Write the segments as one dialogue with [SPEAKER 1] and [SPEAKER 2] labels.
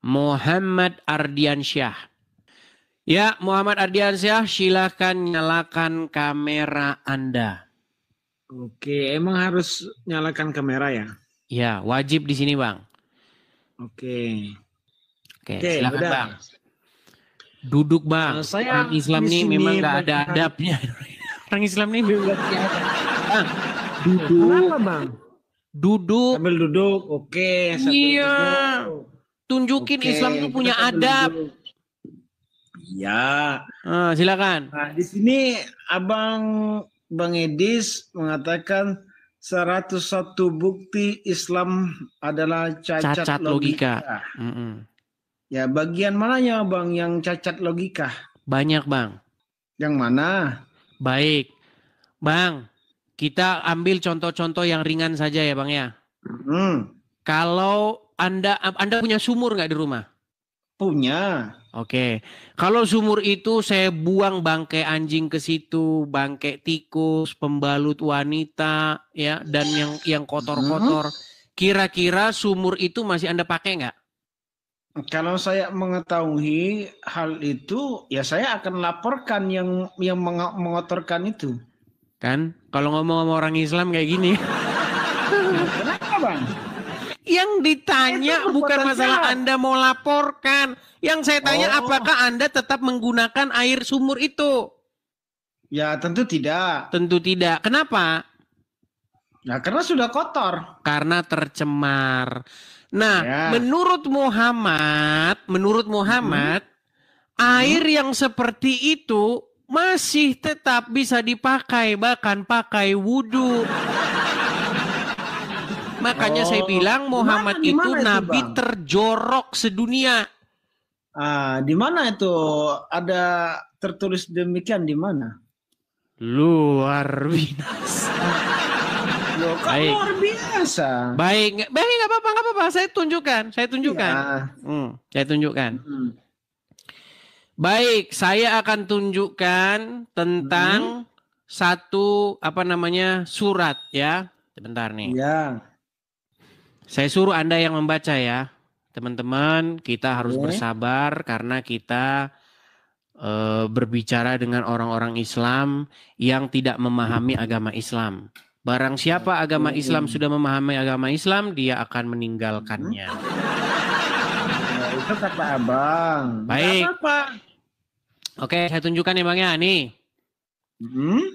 [SPEAKER 1] Muhammad Ardiansyah. Ya, Muhammad Ardiansyah, silakan nyalakan kamera Anda.
[SPEAKER 2] Oke, emang harus nyalakan kamera ya?
[SPEAKER 1] Ya, wajib di sini, Bang.
[SPEAKER 2] Oke.
[SPEAKER 1] Oke,
[SPEAKER 2] Oke,
[SPEAKER 1] silakan,
[SPEAKER 2] udah.
[SPEAKER 1] Bang. Duduk, Bang.
[SPEAKER 2] Saya
[SPEAKER 1] Orang Islam
[SPEAKER 2] di
[SPEAKER 1] nih
[SPEAKER 2] sini
[SPEAKER 1] memang nggak ada
[SPEAKER 2] melihat-
[SPEAKER 1] adabnya. Orang Islam nih memang nggak ada adab. Bang, duduk.
[SPEAKER 2] Kenapa, Bang?
[SPEAKER 1] Duduk.
[SPEAKER 2] Sambil duduk. Oke, sambil
[SPEAKER 1] Iya.
[SPEAKER 2] duduk.
[SPEAKER 1] Tunjukin
[SPEAKER 2] Oke,
[SPEAKER 1] Islam tuh
[SPEAKER 2] kita
[SPEAKER 1] punya
[SPEAKER 2] sambil
[SPEAKER 1] adab.
[SPEAKER 2] duduk. Iya.
[SPEAKER 1] Silakan.
[SPEAKER 2] Nah, di sini Bang Edis mengatakan 101 bukti Islam adalah cacat logika. Ya, bagian mananya Bang yang cacat logika?
[SPEAKER 1] Banyak, Bang.
[SPEAKER 2] Yang mana?
[SPEAKER 1] Baik. Bang, kita ambil contoh-contoh yang ringan saja ya, Bang ya. Kalau Anda punya sumur nggak di rumah?
[SPEAKER 2] Punya.
[SPEAKER 1] Oke. Kalau sumur itu saya buang bangkai anjing ke situ, bangkai tikus, pembalut wanita, ya, dan yang kotor-kotor. Kira-kira sumur itu masih Anda pakai nggak?
[SPEAKER 2] Kalau saya mengetahui hal itu, ya saya akan laporkan yang mengotorkan itu.
[SPEAKER 1] Kan? Kalau ngomong sama orang Islam kayak gini.
[SPEAKER 2] Kenapa, Bang?
[SPEAKER 1] Yang ditanya bukan masalah Anda mau laporkan. Yang saya tanya apakah Anda tetap menggunakan air sumur itu?
[SPEAKER 2] Ya tentu tidak.
[SPEAKER 1] Tentu tidak. Kenapa?
[SPEAKER 2] Nah, karena sudah kotor.
[SPEAKER 1] Karena tercemar. Nah, menurut Muhammad, air yang seperti itu masih tetap bisa dipakai, bahkan pakai wudhu. Makanya saya bilang Muhammad itu nabi terjorok sedunia.
[SPEAKER 2] Di mana itu ada tertulis demikian, di mana?
[SPEAKER 1] Luar biasa.
[SPEAKER 2] Baik. Luar biasa.
[SPEAKER 1] Baik, nggak apa-apa. Saya tunjukkan. Saya tunjukkan. Baik, saya akan tunjukkan tentang satu surat ya. Sebentar nih.
[SPEAKER 2] Ya.
[SPEAKER 1] Saya suruh Anda yang membaca ya. Teman-teman, kita harus bersabar karena kita berbicara dengan orang-orang Islam yang tidak memahami agama Islam. Barang siapa agama Islam sudah memahami agama Islam, dia akan meninggalkannya.
[SPEAKER 2] Itu kata Abang.
[SPEAKER 1] Baik. Oke, saya tunjukkan ya Bang ya. Nih.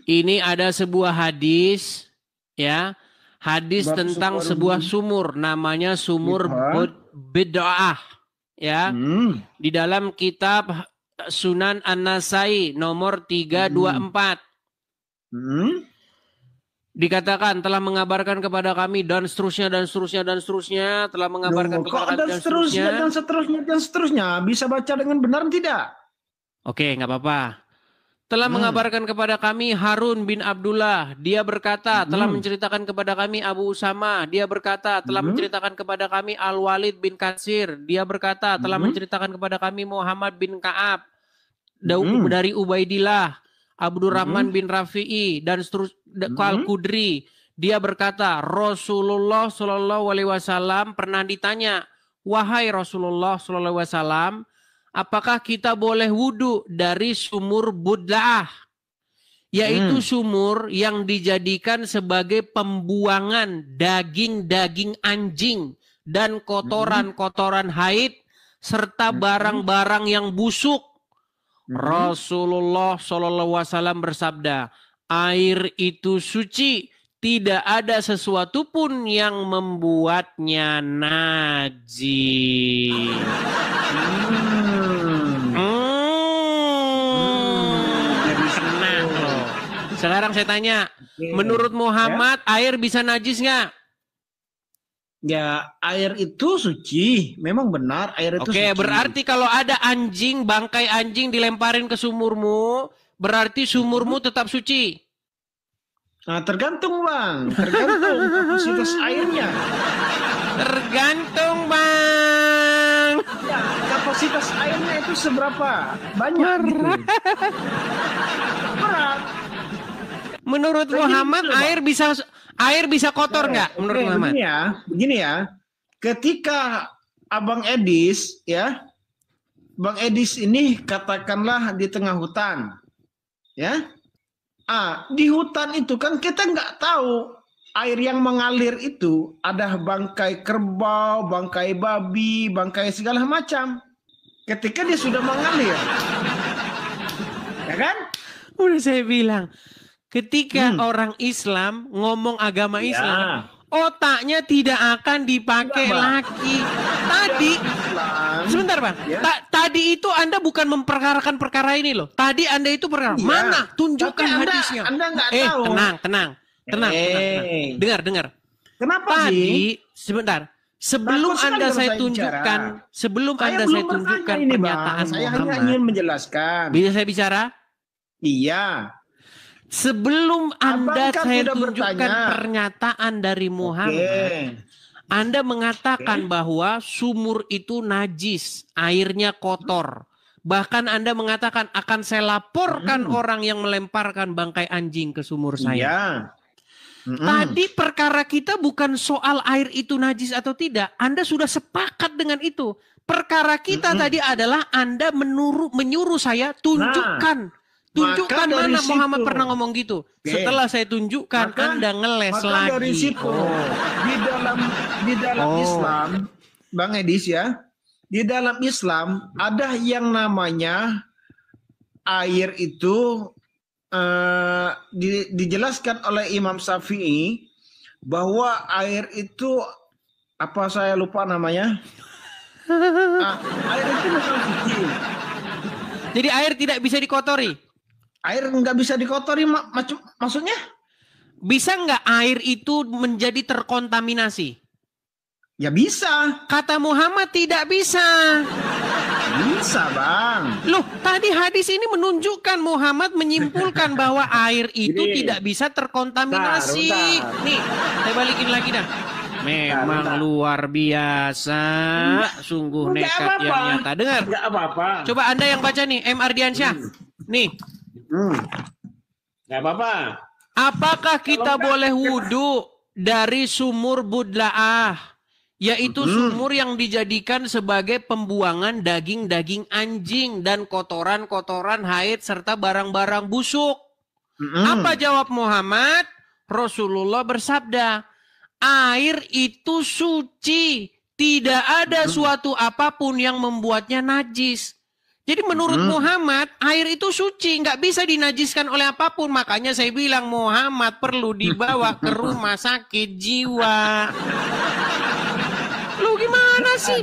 [SPEAKER 1] Ini ada sebuah hadis ya. Hadis tentang sebuah sumur, namanya sumur bid'ah ya. Di dalam kitab Sunan An-Nasai nomor 324. Dikatakan telah mengabarkan kepada kami dan seterusnya telah mengabarkan kepada kami dan
[SPEAKER 2] seterusnya. Bisa baca dengan benar tidak?
[SPEAKER 1] Oke, nggak apa-apa. Telah mengabarkan kepada kami Harun bin Abdullah. Dia berkata, telah menceritakan kepada kami Abu Usama. Dia berkata, telah menceritakan kepada kami Al-Walid bin Katsir. Dia berkata, telah menceritakan kepada kami Muhammad bin Ka'ab. Dari Ubaidillah. Abdurrahman bin Rafi'i. Dan Al-Qudri. Dia berkata, Rasulullah SAW pernah ditanya, wahai Rasulullah SAW, apakah kita boleh wudhu dari sumur bud'ah? Yaitu sumur yang dijadikan sebagai pembuangan daging-daging anjing dan kotoran-kotoran haid serta barang-barang yang busuk. Rasulullah SAW bersabda, air itu suci, tidak ada sesuatu pun yang membuatnya najis. Sekarang saya tanya, menurut Muhammad air bisa najis nggak?
[SPEAKER 2] Ya, air itu suci. Memang benar air itu suci.
[SPEAKER 1] Oke, berarti kalau ada anjing, bangkai anjing dilemparin ke sumurmu, berarti sumurmu tetap suci.
[SPEAKER 2] Nah, tergantung Bang. Tergantung kapasitas airnya.
[SPEAKER 1] Tergantung Bang.
[SPEAKER 2] Ya, kapasitas airnya itu seberapa banyak gitu. Berat.
[SPEAKER 1] Menurut Muhammad air bisa kotor nggak? Menurut Muhammad?
[SPEAKER 2] Begini ya. Ketika Abang Edis ya, Bang Edis ini katakanlah di tengah hutan, ya. Di hutan itu kan kita nggak tahu air yang mengalir itu ada bangkai kerbau, bangkai babi, bangkai segala macam. Ketika dia sudah mengalir, ya kan?
[SPEAKER 1] Udah saya bilang, ketika orang Islam ngomong agama Islam, otaknya tidak akan dipakai lagi. Tadi, sebentar Bang, tadi itu Anda bukan memperkarakan perkara ini loh. Tadi Anda itu perkara, mana? Tunjukkan hadisnya.
[SPEAKER 2] Anda nggak tahu.
[SPEAKER 1] Tenang. Dengar.
[SPEAKER 2] Kenapa
[SPEAKER 1] tadi,
[SPEAKER 2] sih?
[SPEAKER 1] Sebentar. Sebelum Anda saya tunjukkan, pernyataan
[SPEAKER 2] saya
[SPEAKER 1] Muhammad.
[SPEAKER 2] Hanya ingin menjelaskan.
[SPEAKER 1] Bisa saya bicara?
[SPEAKER 2] Iya.
[SPEAKER 1] Sebelum Anda saya tunjukkan pernyataan dari Muhammad, Anda mengatakan bahwa sumur itu najis, airnya kotor. Bahkan Anda mengatakan akan saya laporkan orang yang melemparkan bangkai anjing ke sumur saya.
[SPEAKER 2] Iya.
[SPEAKER 1] Tadi perkara kita bukan soal air itu najis atau tidak. Anda sudah sepakat dengan itu. Perkara kita tadi adalah Anda menyuruh saya tunjukkan. Tunjukkan mana Muhammad pernah ngomong gitu. Setelah saya tunjukkan, Anda ngeles lagi.
[SPEAKER 2] Dari situ, di dalam Islam, Bang Edis ya, di dalam Islam ada yang namanya air itu dijelaskan oleh Imam Syafi'i bahwa air itu apa saya lupa namanya. Air itu bukan suci.
[SPEAKER 1] Jadi air tidak bisa dikotori.
[SPEAKER 2] Air nggak bisa dikotori, maksudnya?
[SPEAKER 1] Bisa nggak air itu menjadi terkontaminasi?
[SPEAKER 2] Ya bisa.
[SPEAKER 1] Kata Muhammad tidak bisa.
[SPEAKER 2] Bisa Bang.
[SPEAKER 1] Loh, tadi hadis ini menunjukkan Muhammad menyimpulkan bahwa air itu tidak bisa terkontaminasi. Nih, saya balikin lagi dah. Memang luar biasa. Sungguh nekat yang nyata. Dengar.
[SPEAKER 2] Enggak apa-apa.
[SPEAKER 1] Coba Anda yang baca nih, M. Ardiansyah. Nih.
[SPEAKER 2] Enggak apa-apa.
[SPEAKER 1] Apakah kita boleh wudhu dari sumur budla'ah? Yaitu sumur yang dijadikan sebagai pembuangan daging-daging anjing dan kotoran-kotoran haid serta barang-barang busuk. Apa jawab Muhammad? Rasulullah bersabda, air itu suci. Tidak ada suatu apapun yang membuatnya najis. Jadi menurut Muhammad, air itu suci. Nggak bisa dinajiskan oleh apapun. Makanya saya bilang Muhammad perlu dibawa ke rumah sakit jiwa. Lu gimana sih?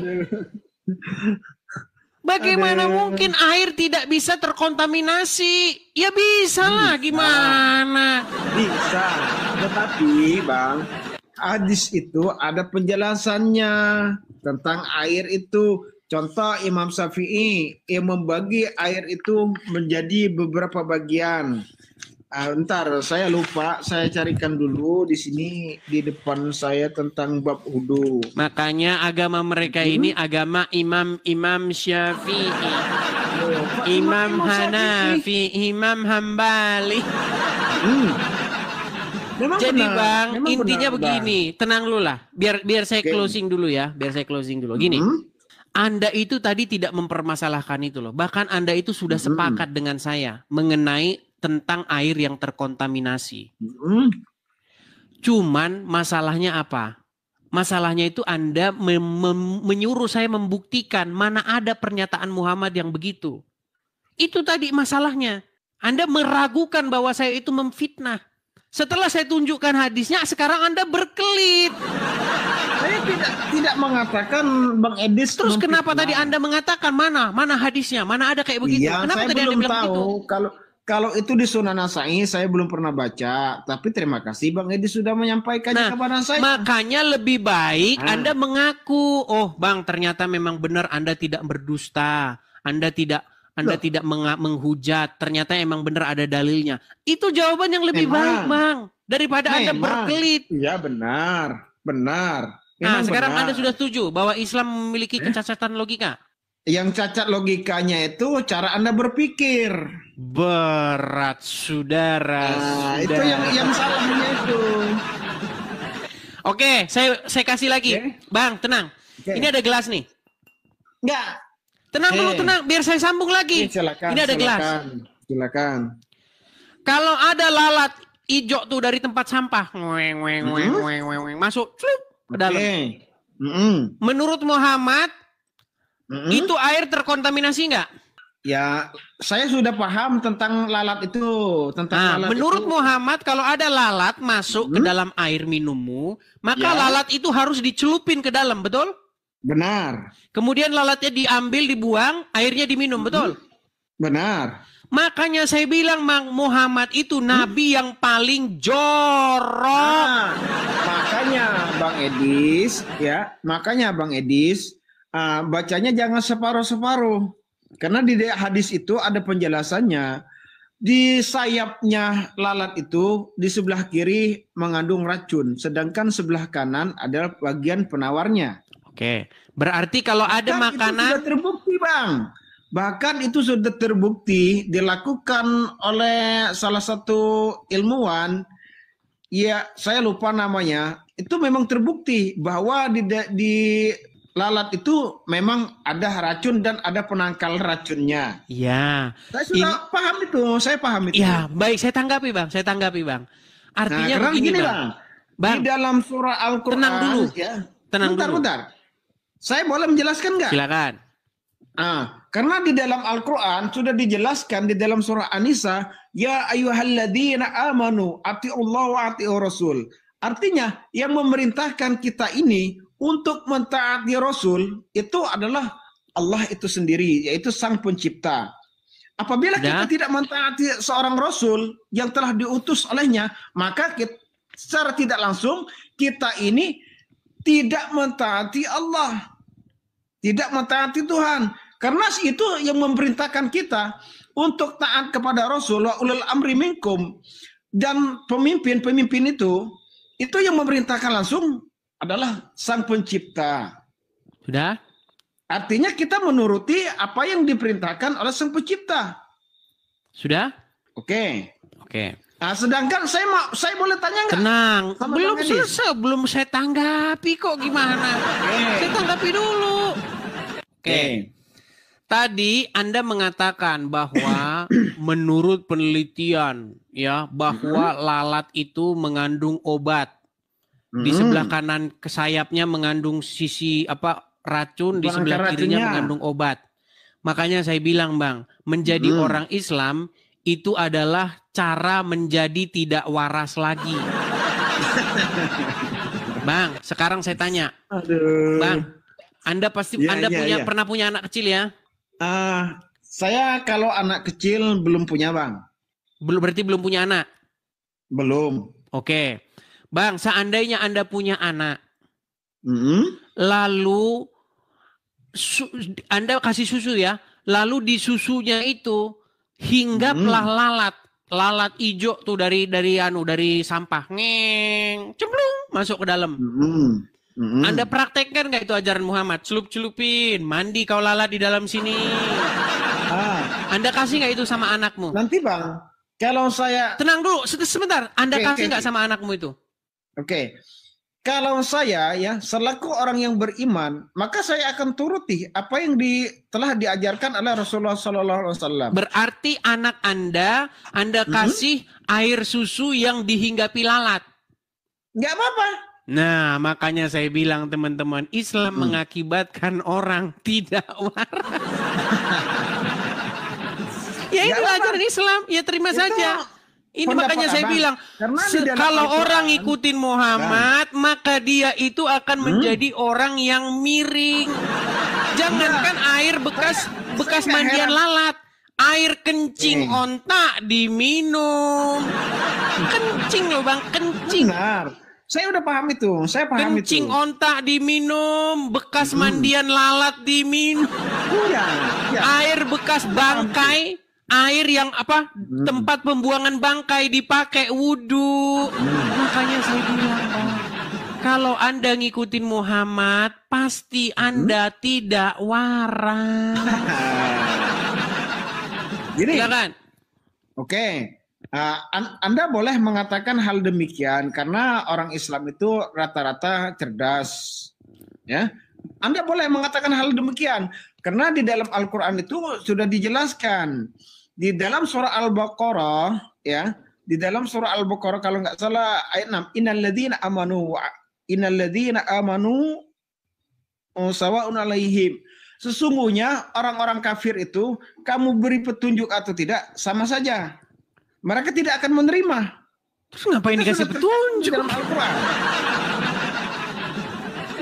[SPEAKER 1] Bagaimana mungkin air tidak bisa terkontaminasi? Ya bisa lah, gimana?
[SPEAKER 2] Bisa, tetapi Bang, hadis itu ada penjelasannya tentang air itu. Contoh Imam Syafi'i yang membagi air itu menjadi beberapa bagian. Ntar saya lupa, saya carikan dulu di sini di depan saya tentang bab wudu.
[SPEAKER 1] Makanya agama mereka ini agama Imam Syafi'i, Imam Hanafi, Imam Hambali. Jadi benar. Bang, intinya benar, begini, tenang dulu lah. Biar saya closing dulu ya, Gini. Anda itu tadi tidak mempermasalahkan itu loh. Bahkan Anda itu sudah sepakat dengan saya mengenai tentang air yang terkontaminasi. Cuman masalahnya apa? Masalahnya itu Anda menyuruh saya membuktikan mana ada pernyataan Muhammad yang begitu. Itu tadi masalahnya. Anda meragukan bahwa saya itu memfitnah. Setelah saya tunjukkan hadisnya, sekarang Anda berkelit.
[SPEAKER 2] Saya tidak mengatakan Bang Edis.
[SPEAKER 1] Terus kenapa tadi Anda mengatakan mana hadisnya? Mana ada kayak begitu?
[SPEAKER 2] Ya,
[SPEAKER 1] kenapa
[SPEAKER 2] saya
[SPEAKER 1] tadi
[SPEAKER 2] belum
[SPEAKER 1] Anda bilang
[SPEAKER 2] tahu.
[SPEAKER 1] begitu?
[SPEAKER 2] Kalau itu di Sunan Nasa'i saya belum pernah baca, tapi terima kasih Bang Edi sudah menyampaikannya kepada saya.
[SPEAKER 1] Makanya lebih baik Anda mengaku, oh Bang ternyata memang benar Anda tidak berdusta, Anda tidak menghujat, ternyata emang benar ada dalilnya. Itu jawaban yang lebih baik Bang daripada Anda berkelit.
[SPEAKER 2] Iya benar.
[SPEAKER 1] Sekarang Anda sudah setuju bahwa Islam memiliki kecacatan logika?
[SPEAKER 2] Yang cacat logikanya itu cara Anda berpikir.
[SPEAKER 1] Berat saudara.
[SPEAKER 2] Itu yang salahnya itu.
[SPEAKER 1] Oke, saya kasih lagi. Bang, tenang.
[SPEAKER 2] Oke.
[SPEAKER 1] Ini ada gelas nih.
[SPEAKER 2] Enggak.
[SPEAKER 1] Tenang dulu,
[SPEAKER 2] Oke.
[SPEAKER 1] tenang. Biar saya sambung lagi.
[SPEAKER 2] Silakan.
[SPEAKER 1] Ini ada gelas.
[SPEAKER 2] Silakan.
[SPEAKER 1] Kalau ada lalat hijau tuh dari tempat sampah, masuk ke dalam.
[SPEAKER 2] Oke.
[SPEAKER 1] Menurut Muhammad, itu air terkontaminasi nggak?
[SPEAKER 2] Ya, saya sudah paham tentang lalat itu. Lalat
[SPEAKER 1] menurut
[SPEAKER 2] itu.
[SPEAKER 1] Muhammad, kalau ada lalat masuk ke dalam air minummu, maka lalat itu harus dicelupin ke dalam, betul?
[SPEAKER 2] Benar.
[SPEAKER 1] Kemudian lalatnya diambil, dibuang, airnya diminum, betul?
[SPEAKER 2] Benar.
[SPEAKER 1] Makanya saya bilang, Mang, Muhammad itu nabi yang paling jorok.
[SPEAKER 2] Makanya Bang Edis, bacanya jangan separuh-separuh. Karena di hadis itu ada penjelasannya. Di sayapnya lalat itu di sebelah kiri mengandung racun, sedangkan sebelah kanan adalah bagian penawarnya.
[SPEAKER 1] Oke, berarti kalau ada makanan,
[SPEAKER 2] itu sudah terbukti, Bang. Bahkan itu sudah terbukti dilakukan oleh salah satu ilmuwan, ya saya lupa namanya, itu memang terbukti bahwa di lalat itu memang ada racun dan ada penangkal racunnya.
[SPEAKER 1] ya.
[SPEAKER 2] Saya sudah paham itu, saya paham itu.
[SPEAKER 1] Ya, baik, saya tanggapi, Bang. Artinya begini, Bang.
[SPEAKER 2] Di dalam surah Al-Quran.
[SPEAKER 1] Tenang dulu.
[SPEAKER 2] Ya.
[SPEAKER 1] Tenang dulu.
[SPEAKER 2] Bentar. Saya boleh menjelaskan nggak?
[SPEAKER 1] Silakan.
[SPEAKER 2] Karena di dalam Al-Quran sudah dijelaskan di dalam surah An-Nisa, ya ayyuhalladzina amanu atiullah wa atiur rasul. Artinya yang memerintahkan kita ini untuk mentaati Rasul itu adalah Allah itu sendiri, yaitu Sang Pencipta. Apabila kita tidak mentaati seorang Rasul yang telah diutus olehnya, maka secara tidak langsung kita ini tidak mentaati Allah, tidak mentaati Tuhan. Karena itu yang memerintahkan kita untuk taat kepada Rasul wa ulul amri minkum, dan pemimpin-pemimpin itu yang memerintahkan langsung adalah Sang Pencipta.
[SPEAKER 1] Sudah?
[SPEAKER 2] Artinya kita menuruti apa yang diperintahkan oleh Sang Pencipta.
[SPEAKER 1] Sudah?
[SPEAKER 2] Oke. Sedangkan saya boleh tanya nggak?
[SPEAKER 1] Tenang, belum selesai, belum saya tanggapi kok, gimana? Saya tanggapi dulu. Oke. Tadi Anda mengatakan bahwa menurut penelitian ya bahwa lalat itu mengandung obat. Di sebelah kanan ke sayapnya mengandung racun, di sebelah kirinya mengandung obat. Makanya saya bilang, Bang, menjadi orang Islam itu adalah cara menjadi tidak waras lagi. Bang, sekarang saya tanya. Bang, Anda pasti pernah punya anak kecil ya?
[SPEAKER 2] Saya kalau anak kecil belum punya, Bang.
[SPEAKER 1] Berarti belum punya anak?
[SPEAKER 2] Belum.
[SPEAKER 1] Oke. Bang, seandainya Anda punya anak, lalu Anda kasih susu ya, lalu di susunya itu hinggaplah lalat hijau tuh dari sampah, cemplung masuk ke dalam. Anda praktekkan nggak itu ajaran Muhammad? Celup-celupin, mandi kau lalat di dalam sini. Anda kasih nggak itu sama anakmu?
[SPEAKER 2] Nanti, Bang, kalau saya...
[SPEAKER 1] Tenang dulu, sebentar. Anda kasih nggak sama anakmu itu?
[SPEAKER 2] Oke. Kalau saya ya selaku orang yang beriman, maka saya akan turuti apa yang telah diajarkan oleh Rasulullah SAW.
[SPEAKER 1] Berarti anak Anda kasih air susu yang dihinggapi lalat.
[SPEAKER 2] Nggak apa-apa.
[SPEAKER 1] Nah, makanya saya bilang teman-teman, Islam mengakibatkan orang tidak waras. Ya itu ajaran Islam, ya terima saja. Ini makanya saya bilang, kalau orang ikutin Muhammad, maka dia itu akan menjadi orang yang miring. Jangankan air bekas mandian lalat, air kencing onta diminum. Kencing loh, Bang, kencing.
[SPEAKER 2] Benar. Saya udah paham itu,
[SPEAKER 1] kencing onta diminum, bekas mandian lalat diminum. Air bekas bangkai, air yang tempat pembuangan bangkai dipakai wudhu. Makanya saya bilang, kalau Anda ngikutin Muhammad, pasti Anda tidak waras.
[SPEAKER 2] Gini.
[SPEAKER 1] Silakan.
[SPEAKER 2] Oke. Anda boleh mengatakan hal demikian karena orang Islam itu rata-rata cerdas, ya. Anda boleh mengatakan hal demikian. Karena di dalam Al-Quran itu sudah dijelaskan. Di dalam surah Al-Baqarah, ya, di dalam surah Al-Baqarah kalau nggak salah ayat 6, innalladzina amanu sawa'un alaihim. Sesungguhnya orang-orang kafir itu kamu beri petunjuk atau tidak sama saja. Mereka tidak akan menerima.
[SPEAKER 1] Terus ngapain dikasih petunjuk
[SPEAKER 2] dalam Al-Quran?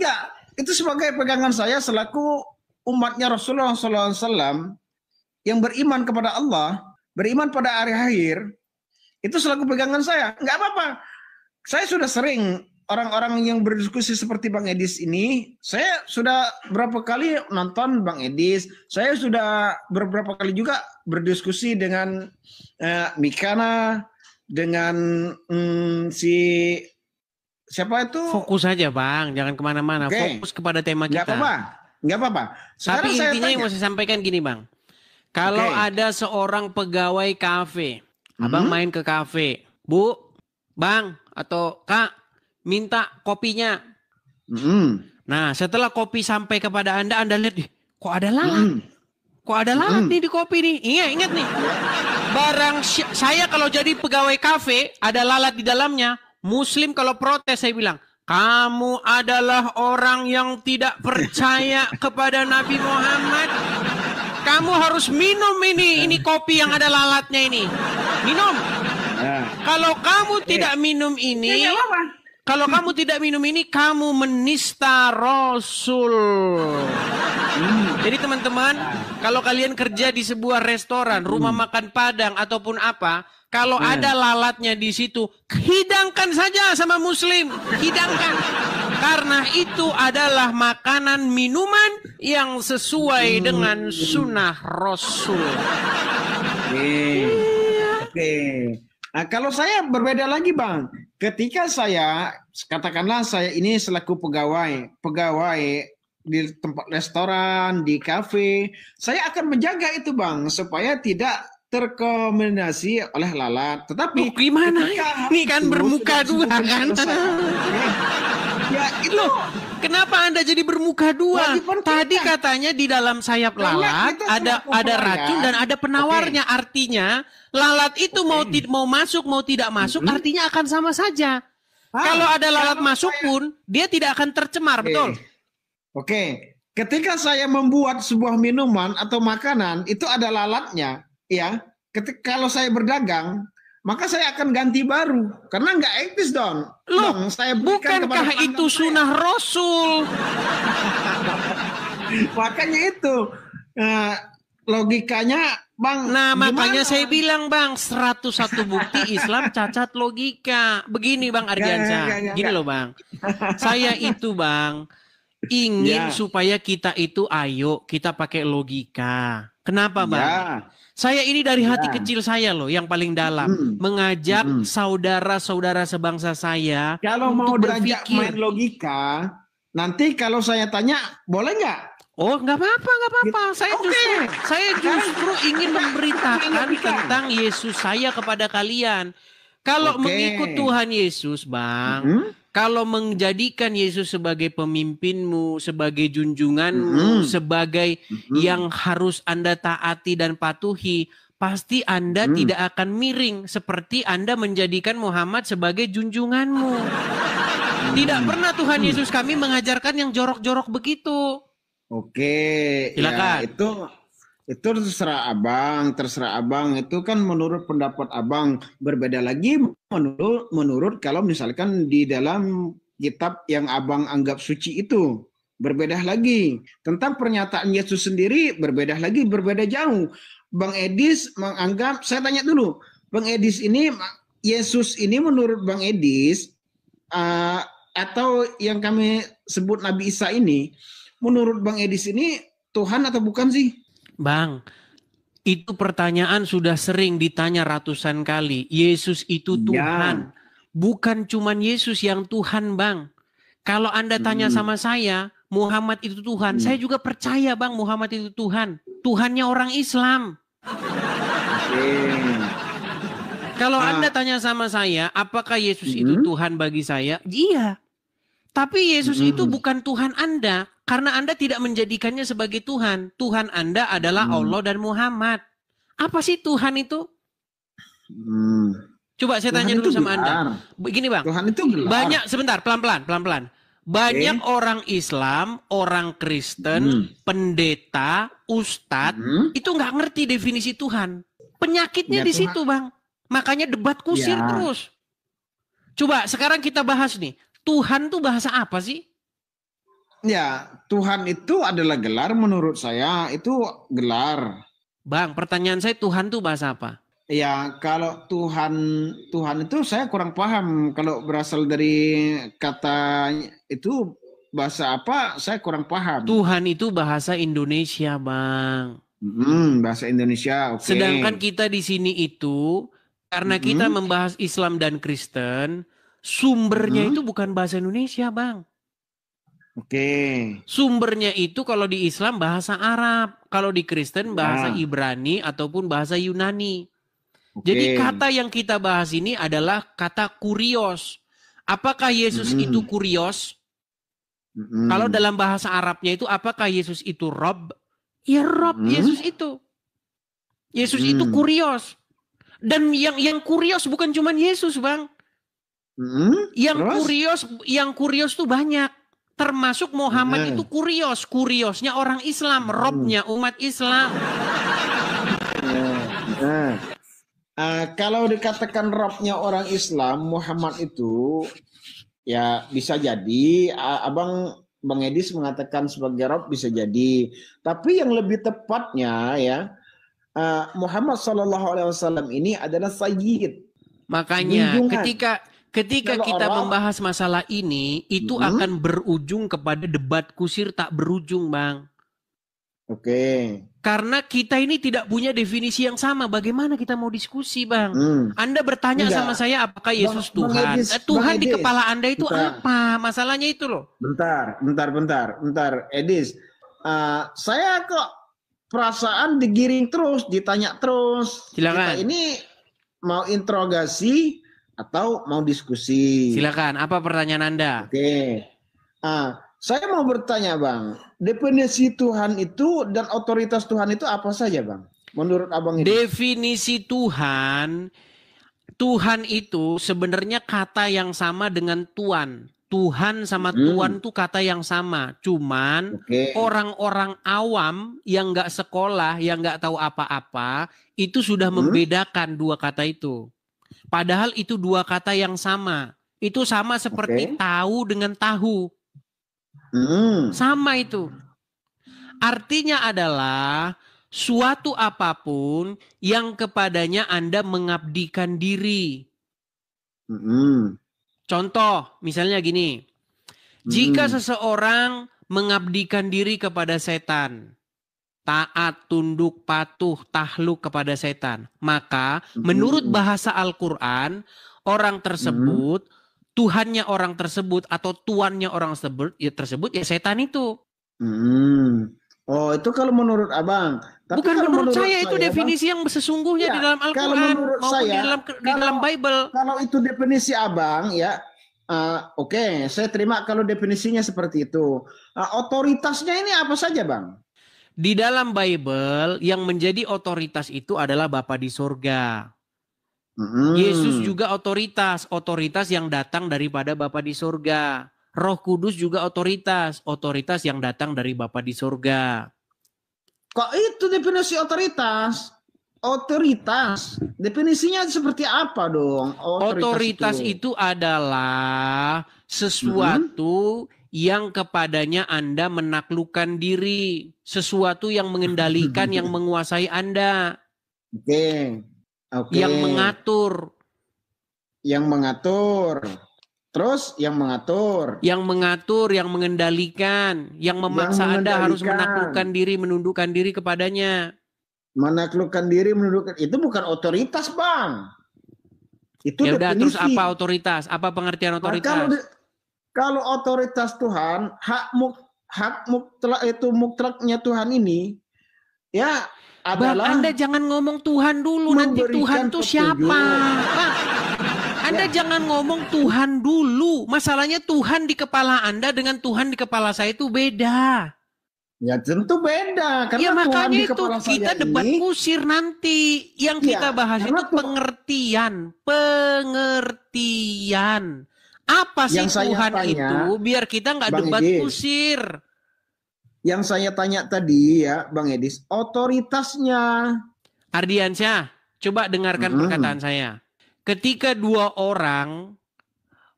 [SPEAKER 2] Ya, itu sebagai pegangan saya selaku umatnya Rasulullah SAW yang beriman kepada Allah, beriman pada hari akhir, itu selaku pegangan saya. Nggak apa-apa. Saya sudah sering orang-orang yang berdiskusi seperti Bang Edis ini, saya sudah berapa kali nonton Bang Edis, saya sudah beberapa kali juga berdiskusi dengan Mikana, dengan si siapa itu?
[SPEAKER 1] Fokus aja Bang, jangan kemana-mana. Fokus kepada tema kita.
[SPEAKER 2] Nggak apa-apa.
[SPEAKER 1] Tapi intinya yang mau saya sampaikan gini Bang. Kalau ada seorang pegawai kafe, Abang main ke kafe, Bu, Bang, atau Kak, minta kopinya. Nah, setelah kopi sampai kepada Anda lihat, kok ada lalat? Kok ada lalat nih di kopi nih? Ingat nih. Saya kalau jadi pegawai kafe, ada lalat di dalamnya. Muslim kalau protes, saya bilang, kamu adalah orang yang tidak percaya kepada Nabi Muhammad. Kamu harus minum ini kopi yang ada lalatnya ini. Minum. Kalau kamu tidak minum ini, kamu menista Rasul. Jadi teman-teman, kalau kalian kerja di sebuah restoran, rumah makan Padang ataupun apa, kalau ada lalatnya di situ, hidangkan saja sama Muslim, hidangkan. Karena itu adalah makanan minuman yang sesuai dengan sunnah Rasul.
[SPEAKER 2] Oke. Nah, kalau saya berbeda lagi Bang. Ketika saya, katakanlah saya ini selaku pegawai di tempat restoran, di kafe, saya akan menjaga itu Bang, supaya tidak terkombinasi oleh lalat. Tetapi
[SPEAKER 1] gimana? Ini kan bermuka dua kan?
[SPEAKER 2] Ya itu.
[SPEAKER 1] Kenapa Anda jadi bermuka dua? Tadi katanya di dalam sayap lalat ada racun dan ada penawarnya. Artinya lalat itu mau masuk mau tidak masuk artinya akan sama saja. Kalau ada lalat masuk pun dia tidak akan tercemar, betul?
[SPEAKER 2] Oke. Ketika saya membuat sebuah minuman atau makanan itu ada lalatnya, ya. Kalau saya berdagang, maka saya akan ganti baru karena nggak etis dong.
[SPEAKER 1] Loh, saya bukankah itu sunnah Rasul?
[SPEAKER 2] Makanya itu logikanya Bang.
[SPEAKER 1] Nah makanya saya bilang Bang, 101 bukti Islam cacat logika. Begini Bang Ardiansyah, gini loh Bang. Saya itu Bang ingin supaya kita itu kita pakai logika. Kenapa Bang? Saya ini dari hati kecil saya loh yang paling dalam mengajak saudara-saudara sebangsa saya
[SPEAKER 2] kalau mau beranjak main logika, nanti kalau saya tanya boleh nggak?
[SPEAKER 1] Oh nggak apa-apa. Saya justru ingin memberitakan tentang Yesus saya kepada kalian. Kalau mengikut Tuhan Yesus Bang, kalau menjadikan Yesus sebagai pemimpinmu, sebagai junjunganmu, sebagai yang harus Anda taati dan patuhi, pasti Anda tidak akan miring seperti Anda menjadikan Muhammad sebagai junjunganmu. Tidak pernah Tuhan Yesus kami mengajarkan yang jorok-jorok begitu.
[SPEAKER 2] Oke,
[SPEAKER 1] silakan.
[SPEAKER 2] Ya, itu terserah abang, itu kan menurut pendapat abang. Berbeda lagi menurut kalau misalkan di dalam kitab yang abang anggap suci itu berbeda lagi. Tentang pernyataan Yesus sendiri berbeda jauh. Bang Edis menganggap, saya tanya dulu, Bang Edis ini, Yesus ini menurut Bang Edis atau yang kami sebut Nabi Isa ini, menurut Bang Edis ini Tuhan atau bukan sih?
[SPEAKER 1] Bang, itu pertanyaan sudah sering ditanya ratusan kali. Yesus itu Tuhan. Bukan cuman Yesus yang Tuhan, Bang. Kalau Anda tanya sama saya, Muhammad itu Tuhan. Saya juga percaya, Bang, Muhammad itu Tuhan. Tuhannya orang Islam. Kalau Anda tanya sama saya, apakah Yesus itu Tuhan bagi saya? Iya. Tapi Yesus itu bukan Tuhan Anda. Karena Anda tidak menjadikannya sebagai Tuhan. Tuhan Anda adalah Allah dan Muhammad. Apa sih Tuhan itu? Coba saya
[SPEAKER 2] Tuhan
[SPEAKER 1] tanya dulu
[SPEAKER 2] itu
[SPEAKER 1] sama
[SPEAKER 2] gelar.
[SPEAKER 1] Anda. Begini Bang.
[SPEAKER 2] Tuhan itu gelar.
[SPEAKER 1] Banyak, sebentar, pelan-pelan. Banyak orang Islam, orang Kristen, pendeta, ustadz, itu nggak ngerti definisi Tuhan. Penyakitnya
[SPEAKER 2] Ya,
[SPEAKER 1] di
[SPEAKER 2] Tuhan.
[SPEAKER 1] situ, Bang. Makanya debat kusir
[SPEAKER 2] Ya.
[SPEAKER 1] terus. Coba sekarang kita bahas nih. Tuhan tuh bahasa apa sih?
[SPEAKER 2] Ya, Tuhan itu adalah gelar menurut saya, itu gelar.
[SPEAKER 1] Bang, pertanyaan saya Tuhan tuh bahasa apa?
[SPEAKER 2] Ya, kalau Tuhan itu saya kurang paham. Kalau berasal dari kata itu bahasa apa, saya kurang paham.
[SPEAKER 1] Tuhan itu bahasa Indonesia, Bang.
[SPEAKER 2] Bahasa Indonesia, oke.
[SPEAKER 1] Sedangkan kita di sini itu, karena kita membahas Islam dan Kristen, sumbernya itu bukan bahasa Indonesia, Bang.
[SPEAKER 2] Oke.
[SPEAKER 1] Sumbernya itu kalau di Islam bahasa Arab, kalau di Kristen bahasa Ibrani ataupun bahasa Yunani. Jadi kata yang kita bahas ini adalah kata kurios. Apakah Yesus itu kurios? Kalau dalam bahasa Arabnya itu apakah Yesus itu Rob? Ya Rob, Yesus itu. Yesus itu kurios. Dan yang kurios bukan cuma Yesus, Bang. Yang kurios tuh banyak. Termasuk Muhammad itu kurios. Kuriosnya orang Islam, Robnya umat Islam.
[SPEAKER 2] Kalau dikatakan Robnya orang Islam, Muhammad itu ya bisa jadi Bang Edis mengatakan sebagai Rob bisa jadi. Tapi yang lebih tepatnya ya Muhammad SAW ini adalah Sayyid.
[SPEAKER 1] Makanya
[SPEAKER 2] Junjungan.
[SPEAKER 1] ketika
[SPEAKER 2] Kalau
[SPEAKER 1] kita
[SPEAKER 2] orang-
[SPEAKER 1] membahas masalah ini, itu akan berujung kepada debat kusir tak berujung, Bang.
[SPEAKER 2] Oke.
[SPEAKER 1] Karena kita ini tidak punya definisi yang sama. Bagaimana kita mau diskusi, Bang? Anda bertanya
[SPEAKER 2] Enggak.
[SPEAKER 1] sama saya apakah Yesus
[SPEAKER 2] Bang
[SPEAKER 1] Tuhan?
[SPEAKER 2] Edis,
[SPEAKER 1] Tuhan
[SPEAKER 2] Bang
[SPEAKER 1] di
[SPEAKER 2] Edis.
[SPEAKER 1] kepala Anda itu
[SPEAKER 2] Bentar.
[SPEAKER 1] apa? Masalahnya itu loh.
[SPEAKER 2] Bentar. Edis, saya kok perasaan digiring terus, ditanya terus.
[SPEAKER 1] Silakan.
[SPEAKER 2] Kita ini mau interogasi atau mau diskusi?
[SPEAKER 1] Silakan, apa pertanyaan Anda?
[SPEAKER 2] Oke. Saya mau bertanya, Bang. Definisi Tuhan itu dan otoritas Tuhan itu apa saja, Bang? Menurut Abang ini.
[SPEAKER 1] Definisi Tuhan itu sebenarnya kata yang sama dengan Tuan. Tuhan sama Tuan tuh kata yang sama. Cuman orang-orang awam yang nggak sekolah, yang nggak tahu apa-apa, itu sudah membedakan dua kata itu. Padahal itu dua kata yang sama. Itu sama seperti tahu dengan tahu. Sama itu. Artinya adalah suatu apapun yang kepadanya Anda mengabdikan diri. Contoh, misalnya gini. Jika seseorang mengabdikan diri kepada setan, taat, tunduk, patuh, takluk kepada setan, maka menurut bahasa Al-Quran, orang tersebut, Tuhannya orang tersebut atau tuannya orang tersebut ya setan itu.
[SPEAKER 2] Oh, itu kalau menurut Abang. Tapi
[SPEAKER 1] Bukan
[SPEAKER 2] kalau
[SPEAKER 1] menurut saya itu
[SPEAKER 2] Bang,
[SPEAKER 1] definisi yang sesungguhnya
[SPEAKER 2] Ya,
[SPEAKER 1] di dalam
[SPEAKER 2] kalau
[SPEAKER 1] Al-Quran
[SPEAKER 2] menurut
[SPEAKER 1] maupun
[SPEAKER 2] saya,
[SPEAKER 1] di dalam Bible.
[SPEAKER 2] Kalau itu definisi Abang ya, oke, saya terima kalau definisinya seperti itu. Otoritasnya ini apa saja, Bang?
[SPEAKER 1] Di dalam Bible yang menjadi otoritas itu adalah Bapa di sorga. Yesus juga otoritas yang datang daripada Bapa di sorga. Roh Kudus juga otoritas yang datang dari Bapa di sorga.
[SPEAKER 2] Kok itu definisi otoritas? Otoritas, definisinya seperti apa dong?
[SPEAKER 1] Otoritas itu adalah sesuatu yang kepadanya Anda menaklukkan diri. Sesuatu yang mengendalikan, yang menguasai Anda.
[SPEAKER 2] Oke.
[SPEAKER 1] Yang mengatur.
[SPEAKER 2] Terus yang mengatur.
[SPEAKER 1] Yang mengendalikan. Yang memaksa Anda harus menaklukkan diri, menundukkan diri kepadanya.
[SPEAKER 2] Menaklukkan diri, menundukkan. Itu bukan otoritas, Bang. Itu
[SPEAKER 1] ya udah,
[SPEAKER 2] definisi.
[SPEAKER 1] terus apa otoritas? Apa pengertian otoritas?
[SPEAKER 2] Kalau otoritas Tuhan, mutlaknya Tuhan ini, ya adalah.
[SPEAKER 1] Bang, Anda jangan ngomong Tuhan dulu, nanti Tuhan itu siapa? Bang, Anda jangan ngomong Tuhan dulu. Masalahnya Tuhan di kepala Anda dengan Tuhan di kepala saya itu beda.
[SPEAKER 2] Ya tentu beda. Karena
[SPEAKER 1] Ya
[SPEAKER 2] Tuhan
[SPEAKER 1] makanya
[SPEAKER 2] di
[SPEAKER 1] itu
[SPEAKER 2] kepala
[SPEAKER 1] kita
[SPEAKER 2] saya
[SPEAKER 1] debat
[SPEAKER 2] ini,
[SPEAKER 1] kusir nanti. Yang kita bahas
[SPEAKER 2] karena
[SPEAKER 1] itu pengertian. Pengertian. Apa sih
[SPEAKER 2] Yang saya
[SPEAKER 1] Tuhan
[SPEAKER 2] tanya,
[SPEAKER 1] itu? Biar kita nggak
[SPEAKER 2] Bang
[SPEAKER 1] debat
[SPEAKER 2] Edis,
[SPEAKER 1] kusir.
[SPEAKER 2] yang saya tanya tadi ya Bang Edis, otoritasnya.
[SPEAKER 1] Ardiansyah, coba dengarkan perkataan saya. Ketika dua orang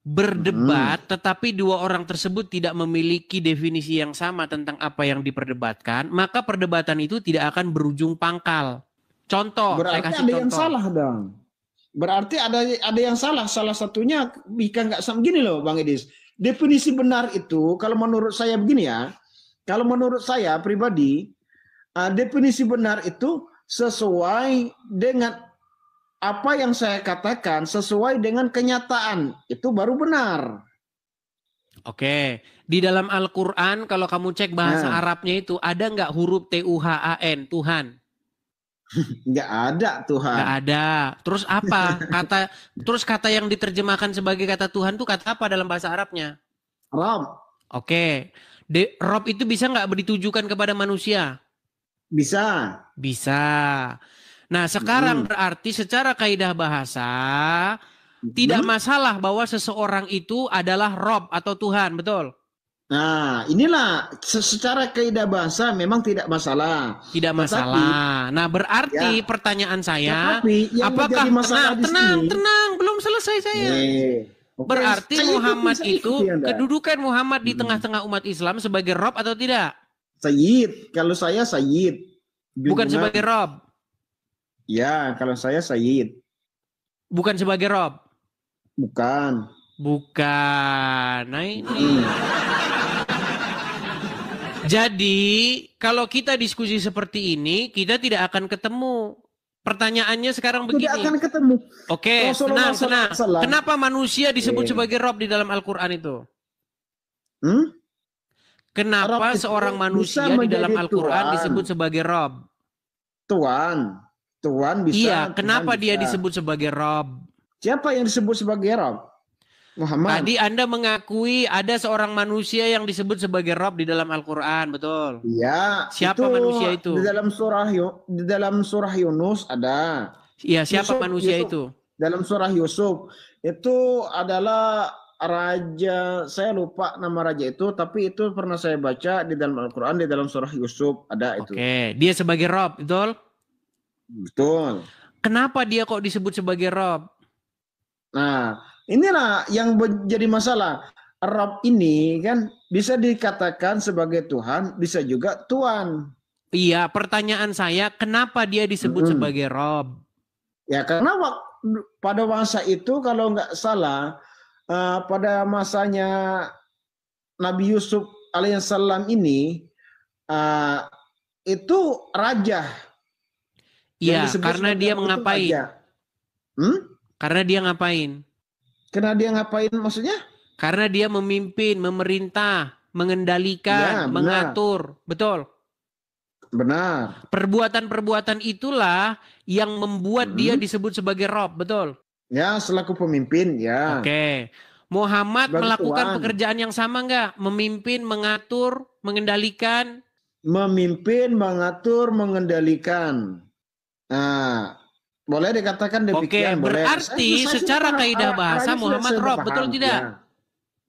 [SPEAKER 1] berdebat, tetapi dua orang tersebut tidak memiliki definisi yang sama tentang apa yang diperdebatkan, maka perdebatan itu tidak akan berujung pangkal. Contoh, saya
[SPEAKER 2] Berarti
[SPEAKER 1] kasih
[SPEAKER 2] ada
[SPEAKER 1] contoh.
[SPEAKER 2] yang salah dong. Berarti ada yang salah. Salah satunya jika nggak sama gini loh Bang Edis. Definisi benar itu kalau menurut saya begini ya. Kalau menurut saya pribadi, definisi benar itu sesuai dengan apa yang saya katakan, sesuai dengan kenyataan. Itu baru benar.
[SPEAKER 1] Oke, di dalam Al-Quran kalau kamu cek bahasa Arabnya itu ada nggak huruf Tuhan, Tuhan?
[SPEAKER 2] Nggak ada Tuhan.
[SPEAKER 1] Nggak ada. Terus apa? Kata yang diterjemahkan sebagai kata Tuhan itu kata apa dalam bahasa Arabnya?
[SPEAKER 2] Rob.
[SPEAKER 1] Oke. Rob itu bisa nggak ditujukan kepada manusia?
[SPEAKER 2] Bisa.
[SPEAKER 1] Bisa. Nah sekarang berarti secara kaidah bahasa tidak masalah bahwa seseorang itu adalah Rob atau Tuhan, betul?
[SPEAKER 2] Nah inilah secara kaidah bahasa memang tidak masalah.
[SPEAKER 1] Tidak masalah. Nah berarti pertanyaan saya, apakah tenang, belum selesai saya. Berarti Muhammad itu kedudukan Muhammad di tengah-tengah umat Islam sebagai Rob atau tidak?
[SPEAKER 2] Sayyid, kalau saya Sayyid.
[SPEAKER 1] Bukan sebagai Rob.
[SPEAKER 2] Ya, kalau saya Sayyid.
[SPEAKER 1] Bukan sebagai Rob.
[SPEAKER 2] Bukan.
[SPEAKER 1] Nah ini. Jadi kalau kita diskusi seperti ini, kita tidak akan ketemu. Pertanyaannya sekarang begini.
[SPEAKER 2] Tidak akan ketemu.
[SPEAKER 1] Oke, tenang. Kenapa manusia disebut sebagai Rob di dalam Al-Quran itu? Kenapa seorang manusia di dalam Al-Quran disebut sebagai Rob?
[SPEAKER 2] Tuhan bisa.
[SPEAKER 1] Iya, kenapa dia disebut sebagai Rob?
[SPEAKER 2] Siapa yang disebut sebagai Rob? Muhammad.
[SPEAKER 1] Tadi Anda mengakui ada seorang manusia yang disebut sebagai Rob di dalam Al-Quran, betul?
[SPEAKER 2] Iya.
[SPEAKER 1] Siapa manusia itu?
[SPEAKER 2] Di dalam surah Yunus ada.
[SPEAKER 1] Iya, siapa manusia itu?
[SPEAKER 2] Dalam surah Yusuf itu adalah raja, saya lupa nama raja itu, tapi itu pernah saya baca di dalam Al-Quran, di dalam surah Yusuf ada itu.
[SPEAKER 1] Oke, dia sebagai Rob, betul?
[SPEAKER 2] Betul.
[SPEAKER 1] Kenapa dia kok disebut sebagai Rob?
[SPEAKER 2] Nah, inilah yang menjadi masalah. Rob ini kan bisa dikatakan sebagai Tuhan, bisa juga Tuhan.
[SPEAKER 1] Iya, pertanyaan saya, kenapa dia disebut sebagai Rob?
[SPEAKER 2] Ya, karena pada masa itu kalau nggak salah, pada masanya Nabi Yusuf alaihissalam ini, itu raja.
[SPEAKER 1] Iya, karena dia mengapain? Karena dia ngapain?
[SPEAKER 2] Karena dia ngapain maksudnya?
[SPEAKER 1] Karena dia memimpin, memerintah, mengendalikan, mengatur. Betul?
[SPEAKER 2] Benar.
[SPEAKER 1] Perbuatan-perbuatan itulah yang membuat dia disebut sebagai Rob. Betul?
[SPEAKER 2] Ya, selaku pemimpin, ya.
[SPEAKER 1] Oke. Muhammad melakukan pekerjaan yang sama nggak? Memimpin, mengatur, mengendalikan?
[SPEAKER 2] Memimpin, mengatur, mengendalikan. Nah, boleh dikatakan demikian.
[SPEAKER 1] Oke, berarti secara kaidah bahasa Muhammad Rob, betul tidak?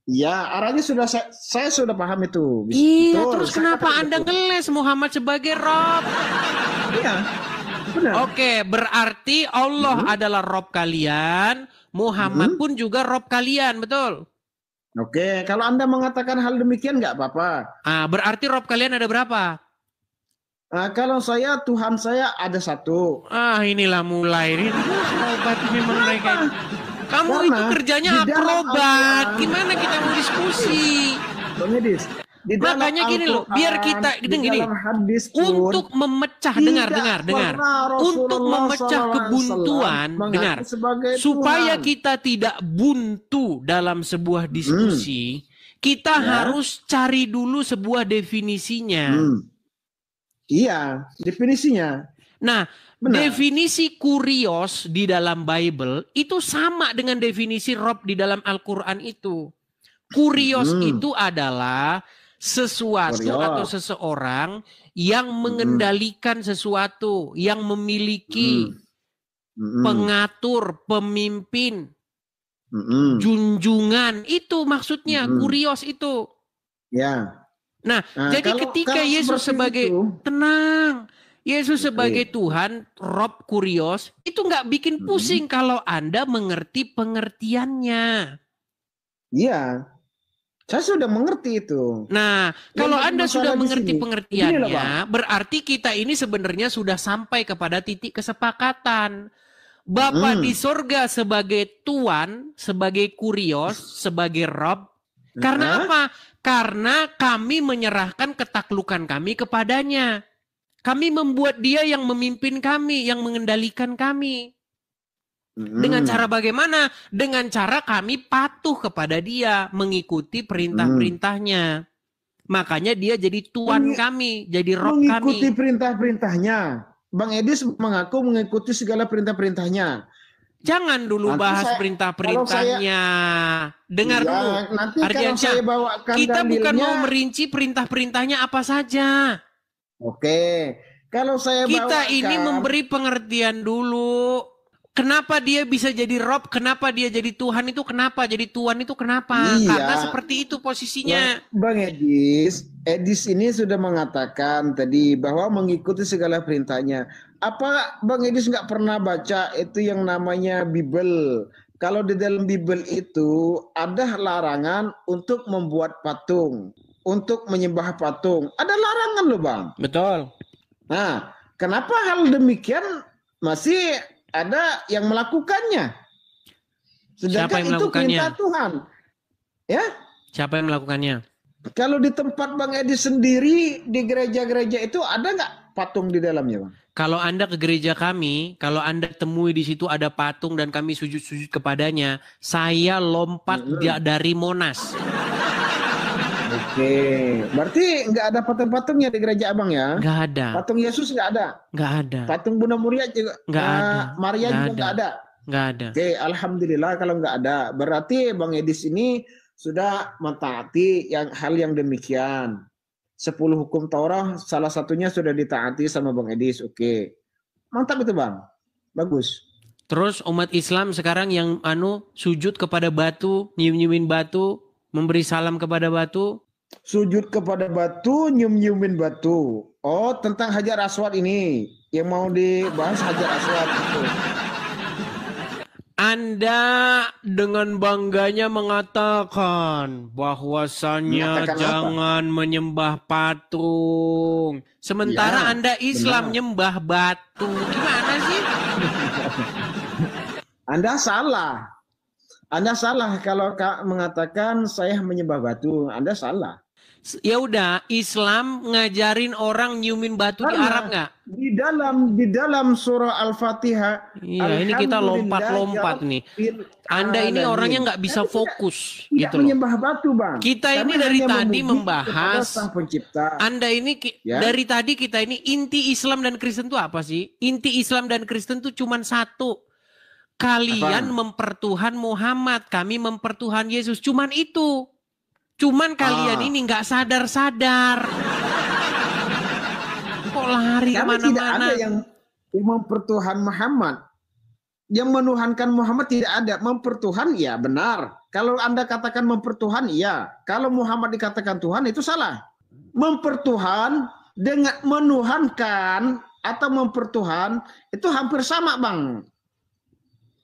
[SPEAKER 2] Ya, arahnya saya sudah paham itu.
[SPEAKER 1] Iya, betul, terus kenapa Anda ngeles Muhammad sebagai Rob?
[SPEAKER 2] Iya, benar.
[SPEAKER 1] Oke, berarti Allah adalah Rob kalian, Muhammad pun juga Rob kalian, betul?
[SPEAKER 2] Oke, kalau Anda mengatakan hal demikian nggak apa-apa.
[SPEAKER 1] Berarti Rob kalian ada berapa?
[SPEAKER 2] Kalau saya, Tuhan saya ada satu.
[SPEAKER 1] Inilah mulai. Ini akrobat memang mereka. Kamu itu kerjanya akrobat. Gimana kita mau diskusi? Makanya gini loh, biar kita gini. Untuk memecah, dengar. Untuk memecah kebuntuan, dengar. Supaya kita tidak buntu dalam sebuah diskusi, kita harus cari dulu sebuah definisinya.
[SPEAKER 2] Iya, definisinya.
[SPEAKER 1] Nah,
[SPEAKER 2] Benar.
[SPEAKER 1] definisi kurios di dalam Bible itu sama dengan definisi Rob di dalam Al-Quran itu. Kurios itu adalah sesuatu atau
[SPEAKER 2] Kurios.
[SPEAKER 1] seseorang yang mengendalikan sesuatu, yang memiliki pengatur, pemimpin, junjungan. Itu maksudnya kurios itu.
[SPEAKER 2] Ya.
[SPEAKER 1] Nah, jadi ketika Yesus sebagai tenang, Yesus sebagai Tuhan, Rob kurios, itu nggak bikin pusing kalau Anda mengerti pengertiannya.
[SPEAKER 2] Iya, saya sudah mengerti itu.
[SPEAKER 1] Nah, kalau Anda sudah mengerti
[SPEAKER 2] sini,
[SPEAKER 1] pengertiannya, berarti kita ini sebenarnya sudah sampai kepada titik kesepakatan. Bapa di sorga sebagai Tuan, sebagai kurios, sebagai Rob. Karena apa? Karena kami menyerahkan ketaklukan kami kepadanya. Kami membuat dia yang memimpin kami, yang mengendalikan kami. Dengan cara bagaimana? Dengan cara kami patuh kepada dia, mengikuti perintah-perintahnya. Makanya dia jadi Tuan kami, jadi Rob kami.
[SPEAKER 2] Mengikuti perintah-perintahnya. Bang Edis mengaku mengikuti segala perintah-perintahnya.
[SPEAKER 1] Jangan dulu bahas perintah-perintahnya. Dengar dulu.
[SPEAKER 2] Nanti kalau saya bawakan
[SPEAKER 1] kita bukan
[SPEAKER 2] dalilnya,
[SPEAKER 1] mau merinci perintah-perintahnya apa saja.
[SPEAKER 2] Oke. Kalau saya
[SPEAKER 1] kita ini memberi pengertian dulu. Kenapa dia bisa jadi Rob? Kenapa dia jadi Tuhan itu? Kenapa jadi Tuhan itu? Kenapa?
[SPEAKER 2] Iya.
[SPEAKER 1] Karena seperti itu posisinya.
[SPEAKER 2] Bang Edis ini sudah mengatakan tadi bahwa mengikuti segala perintahnya. Apa Bang Edis nggak pernah baca itu yang namanya Bible? Kalau di dalam Bible itu ada larangan untuk membuat patung, untuk menyembah patung. Ada larangan loh Bang.
[SPEAKER 1] Betul.
[SPEAKER 2] Nah, kenapa hal demikian masih ada yang melakukannya? Sedangkan
[SPEAKER 1] yang
[SPEAKER 2] itu perintah Tuhan. Ya?
[SPEAKER 1] Siapa yang melakukannya?
[SPEAKER 2] Kalau di tempat Bang Edi sendiri, di gereja-gereja itu ada nggak patung di dalamnya Bang?
[SPEAKER 1] Kalau Anda ke gereja kami, kalau Anda temui di situ ada patung dan kami sujud-sujud kepadanya, saya lompat dari Monas.
[SPEAKER 2] Oke, berarti nggak ada patung-patungnya di gereja Abang ya?
[SPEAKER 1] Nggak ada.
[SPEAKER 2] Patung Yesus nggak ada?
[SPEAKER 1] Nggak ada.
[SPEAKER 2] Patung Bunda Maria juga?
[SPEAKER 1] Nggak ada.
[SPEAKER 2] Maria juga nggak ada?
[SPEAKER 1] Nggak ada.
[SPEAKER 2] Oke, alhamdulillah kalau nggak ada. Berarti Bang Edis ini sudah mentaati hal yang demikian. 10 hukum Taurat salah satunya sudah ditaati sama Bang Edis. Oke, mantap itu Bang, bagus.
[SPEAKER 1] Terus umat Islam sekarang yang sujud kepada batu, nyium-nyiumin batu, memberi salam kepada batu.
[SPEAKER 2] Sujud kepada batu, nyium-nyiumin batu. Oh, tentang Hajar Aswad ini yang mau dibahas Hajar Aswad itu.
[SPEAKER 1] Anda dengan bangganya mengatakan bahwasannya jangan menyembah patung. Sementara Anda Islam nyembah batu. Gimana sih?
[SPEAKER 2] Anda salah. Anda salah kalau mengatakan saya menyembah batu. Anda salah.
[SPEAKER 1] Ya udah, Islam ngajarin orang nyiumin batu di Arab nggak?
[SPEAKER 2] Di dalam surah Al-Fatihah.
[SPEAKER 1] Iya, ini kita lompat-lompat nih. Anda ini orangnya nggak bisa fokus, gitu loh.
[SPEAKER 2] Menyembah batu, Bang.
[SPEAKER 1] Kita ini dari tadi membahas. Anda ini dari tadi kita ini inti Islam dan Kristen itu apa sih? Inti Islam dan Kristen itu cuma satu. Kalian mempertuhan Muhammad, kami mempertuhan Yesus. Cuman itu. Cuman kalian ini nggak sadar-sadar. Kok lari kemana-mana?
[SPEAKER 2] Tidak ada yang mempertuhan Muhammad. Yang menuhankan Muhammad tidak ada. Mempertuhan ya benar. Kalau Anda katakan mempertuhan iya. Kalau Muhammad dikatakan Tuhan itu salah. Mempertuhan dengan menuhankan atau mempertuhan itu hampir sama Bang.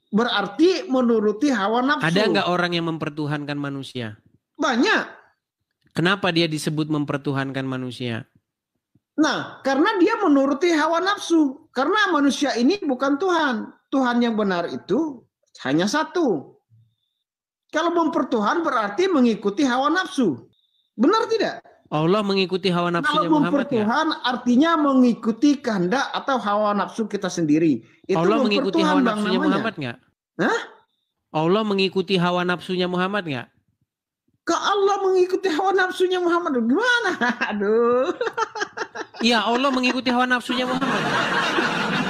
[SPEAKER 2] Berarti menuruti hawa nafsu.
[SPEAKER 1] Ada nggak orang yang mempertuhankan manusia?
[SPEAKER 2] Banyak.
[SPEAKER 1] Kenapa dia disebut mempertuhankan manusia?
[SPEAKER 2] Nah, karena dia menuruti hawa nafsu. Karena manusia ini bukan Tuhan. Tuhan yang benar itu hanya satu. Kalau mempertuhan berarti mengikuti hawa nafsu. Benar tidak?
[SPEAKER 1] Allah mengikuti hawa nafsunya Muhammad.
[SPEAKER 2] Kalau mempertuhan artinya mengikuti kehendak atau hawa nafsu kita sendiri. Itu
[SPEAKER 1] Allah mengikuti hawa nafsunya Muhammad nggak?
[SPEAKER 2] Hah?
[SPEAKER 1] Allah mengikuti hawa nafsunya Muhammad nggak?
[SPEAKER 2] Kok Allah mengikuti hawa nafsunya Muhammad? Gimana? Aduh.
[SPEAKER 1] Iya, Allah mengikuti hawa nafsunya Muhammad.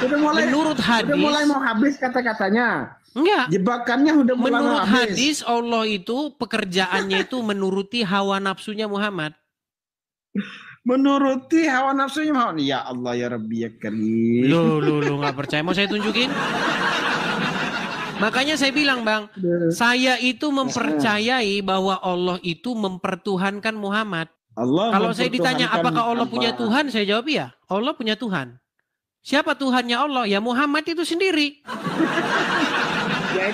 [SPEAKER 1] menurut
[SPEAKER 2] udah mulai
[SPEAKER 1] hadis,
[SPEAKER 2] mau habis kata-katanya.
[SPEAKER 1] enggak.
[SPEAKER 2] Jebakannya udah mulai mau
[SPEAKER 1] Menurut
[SPEAKER 2] habis.
[SPEAKER 1] hadis Allah itu pekerjaannya itu menuruti hawa nafsunya Muhammad.
[SPEAKER 2] Menuruti hawa nafsunya Muhammad. Ya Allah ya Rabbi ya Karim.
[SPEAKER 1] Lu nggak percaya? Mau saya tunjukin? Makanya saya bilang, Bang, saya itu mempercayai bahwa Allah itu mempertuhankan Muhammad.
[SPEAKER 2] Allah
[SPEAKER 1] Kalau saya ditanya
[SPEAKER 2] mempertuhankan
[SPEAKER 1] apakah Allah
[SPEAKER 2] hamba.
[SPEAKER 1] punya Tuhan, saya jawab iya. Allah punya Tuhan. Siapa Tuhannya Allah? Ya Muhammad itu sendiri.
[SPEAKER 2] Ya,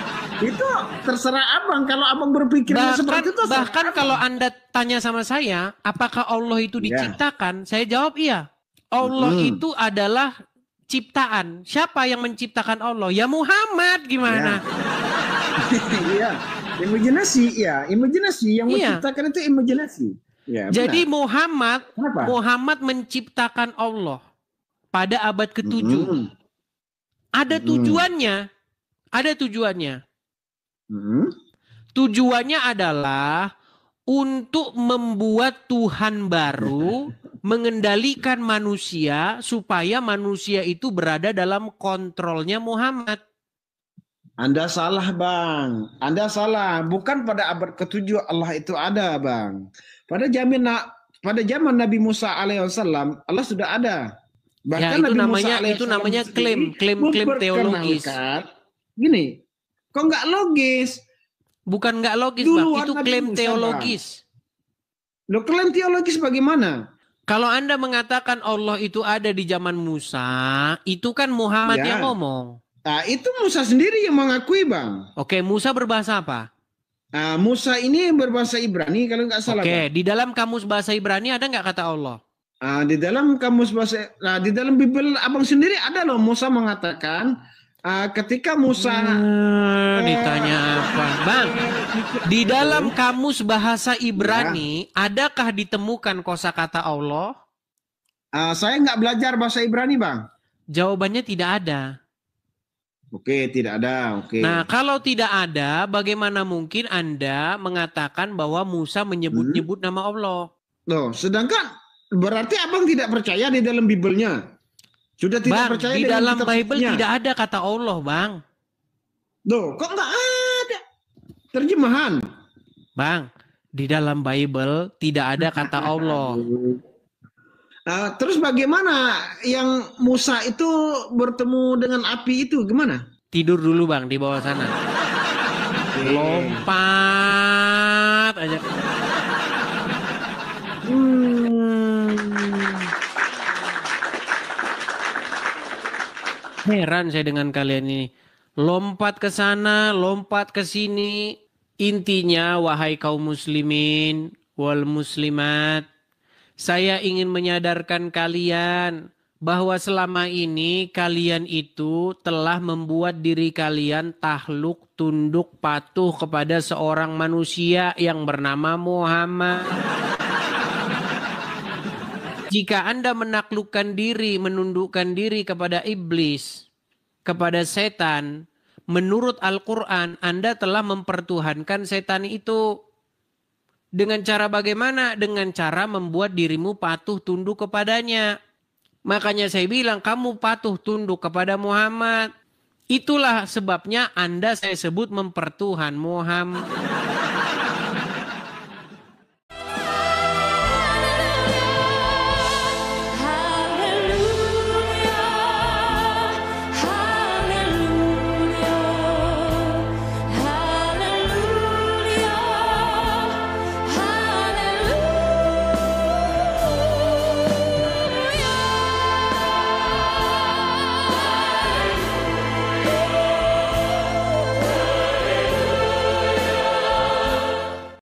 [SPEAKER 2] itu terserah abang. Kalau abang berpikirnya seperti itu.
[SPEAKER 1] Bahkan kalau Anda tanya sama saya, apakah Allah itu diciptakan? Saya jawab iya. Allah itu adalah ciptaan. Siapa yang menciptakan Allah? Ya Muhammad, gimana?
[SPEAKER 2] Iya, imajinasi ya, imajinasi yang
[SPEAKER 1] Iya.
[SPEAKER 2] menciptakan itu imajinasi. Ya,
[SPEAKER 1] Jadi
[SPEAKER 2] benar.
[SPEAKER 1] Muhammad menciptakan Allah pada abad ke-7. Ada tujuannya. Ada tujuannya. Tujuannya adalah untuk membuat Tuhan baru mengendalikan manusia supaya manusia itu berada dalam kontrolnya Muhammad.
[SPEAKER 2] Anda salah, Bang. Anda salah. Bukan pada abad ke-7 Allah itu ada, Bang. Pada zaman Nabi Musa alaihissalam Allah sudah ada. Bahkan
[SPEAKER 1] Ya, itu namanya klaim teologis.
[SPEAKER 2] Gini, kok nggak logis?
[SPEAKER 1] Bukan nggak logis,
[SPEAKER 2] Dulu
[SPEAKER 1] Bang. Itu
[SPEAKER 2] Nabi
[SPEAKER 1] klaim
[SPEAKER 2] Musa,
[SPEAKER 1] teologis.
[SPEAKER 2] Lo klaim teologis bagaimana?
[SPEAKER 1] Kalau Anda mengatakan Allah itu ada di zaman Musa, itu kan Muhammad yang ngomong.
[SPEAKER 2] Nah, itu Musa sendiri yang mengakui, Bang.
[SPEAKER 1] Oke, Musa berbahasa apa?
[SPEAKER 2] Musa ini berbahasa Ibrani kalau nggak salah.
[SPEAKER 1] Oke, di dalam kamus bahasa Ibrani ada nggak kata Allah?
[SPEAKER 2] Di dalam kamus bahasa, di dalam Bible abang sendiri ada loh Musa mengatakan ketika Musa
[SPEAKER 1] ditanya apa, Bang? Di dalam kamus bahasa Ibrani adakah ditemukan kosakata Allah?
[SPEAKER 2] Saya nggak belajar bahasa Ibrani, Bang.
[SPEAKER 1] Jawabannya tidak ada.
[SPEAKER 2] Oke, tidak ada. Oke.
[SPEAKER 1] Nah, kalau tidak ada, bagaimana mungkin Anda mengatakan bahwa Musa menyebut-nyebut nama Allah?
[SPEAKER 2] Loh, sedangkan berarti abang tidak percaya di dalam Bible-nya. Sudah tidak
[SPEAKER 1] Bang,
[SPEAKER 2] percaya
[SPEAKER 1] di dalam Bible
[SPEAKER 2] kitab-kitabnya.
[SPEAKER 1] tidak ada kata Allah, Bang.
[SPEAKER 2] Loh, kok nggak ada terjemahan?
[SPEAKER 1] Bang, di dalam Bible tidak ada kata Allah.
[SPEAKER 2] Terus bagaimana yang Musa itu bertemu dengan api itu gimana?
[SPEAKER 1] Tidur dulu, Bang, di bawah sana. Lompat aja. Heran saya dengan kalian ini. Lompat ke sana, lompat ke sini. Intinya, wahai kaum muslimin wal muslimat, saya ingin menyadarkan kalian bahwa selama ini kalian itu telah membuat diri kalian takluk, tunduk, patuh kepada seorang manusia yang bernama Muhammad. Jika Anda menaklukkan diri, menundukkan diri kepada iblis, kepada setan, menurut Al-Quran Anda telah mempertuhankan setan itu. Dengan cara bagaimana? Dengan cara membuat dirimu patuh tunduk kepadanya. Makanya saya bilang kamu patuh tunduk kepada Muhammad. Itulah sebabnya Anda saya sebut mempertuhan Muhammad.